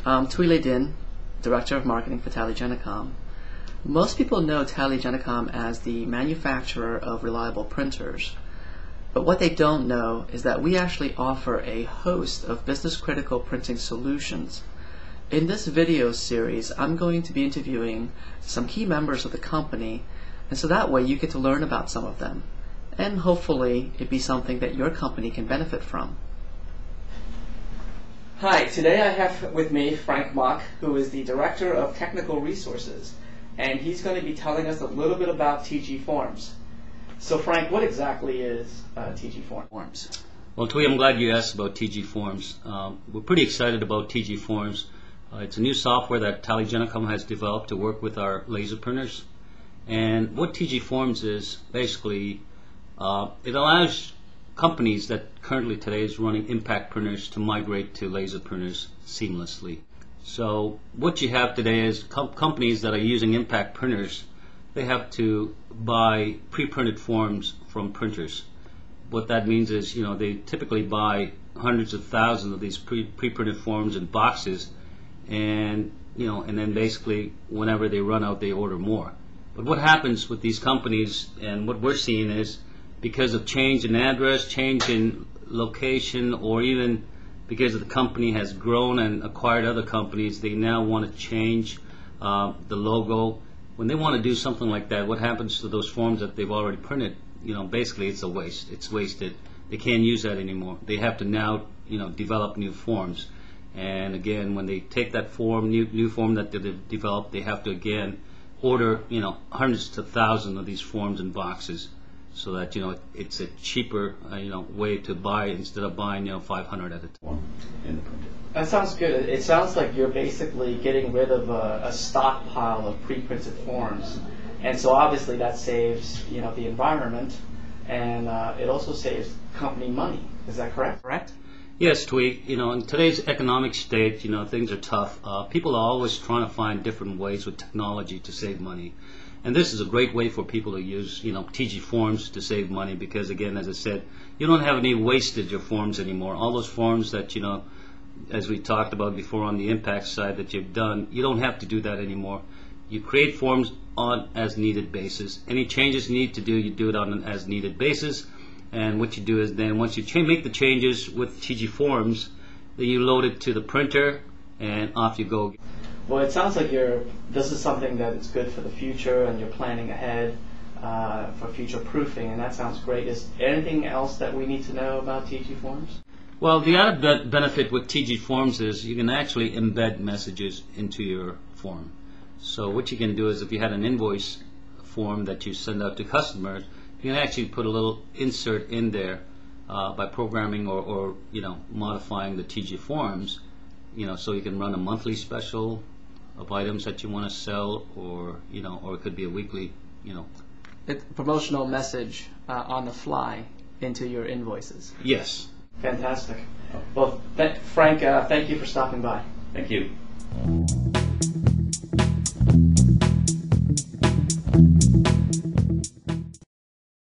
I'm Thuile Din, Director of Marketing for TallyGenicom. Most people know TallyGenicom as the manufacturer of reliable printers, but what they don't know is that we actually offer a host of business-critical printing solutions. In this video series, I'm going to be interviewing some key members of the company, and so that way you get to learn about some of them, and hopefully it be something that your company can benefit from. Hi, today I have with me Frank Mock, who is the Director of Technical Resources, and he's going to be telling us a little bit about TG Forms. So Frank, what exactly is TG Forms? Well, Thuile, I'm glad you asked about TG Forms. We're pretty excited about TG Forms. It's a new software that TallyGenicom has developed to work with our laser printers. And what TG Forms is, basically, it allows companies that currently today is running impact printers to migrate to laser printers seamlessly. So what you have today is companies that are using impact printers, they have to buy pre-printed forms from printers. What that means is, they typically buy hundreds of thousands of these pre-printed forms in boxes, and then basically whenever they run out, they order more. But what happens with these companies, and what we're seeing is, because of change in address, change in location, or even because the company has grown and acquired other companies, they now want to change the logo. When they want to do something like that, what happens to those forms that they've already printed? Basically it's a waste. It's wasted. They can't use that anymore. They have to now, develop new forms. And again, when they take that form, new form that they've developed, they have to again order, hundreds to thousands of these forms in boxes, so that it's a cheaper way to buy, instead of buying 500 at a time in the printer. That sounds good. It sounds like you're basically getting rid of a stockpile of pre-printed forms, and so obviously that saves the environment, and it also saves company money. Is that correct? Correct. Yes, Twee. In today's economic state, things are tough. People are always trying to find different ways with technology to save money. And this is a great way for people to use, TG Forms to save money, because again, as I said, you don't have any wastage of forms anymore. All those forms that, as we talked about before on the impact side that you've done, you don't have to do that anymore. You create forms on as needed basis. Any changes you need to do, you do it on an as needed basis. And what you do is then once you make the changes with TG Forms, then you load it to the printer and off you go. Well, it sounds like this is something that is good for the future, and you're planning ahead for future proofing, and that sounds great. Is there anything else that we need to know about TG Forms? Well, the added benefit with TG Forms is you can actually embed messages into your form. So what you can do is, if you had an invoice form that you send out to customers, you can actually put a little insert in there by programming or modifying the TG Forms, so you can run a monthly special of items that you want to sell, or or it could be a weekly, It's a promotional message on the fly into your invoices. Yes. Fantastic. Well, Frank, thank you for stopping by. Thank you.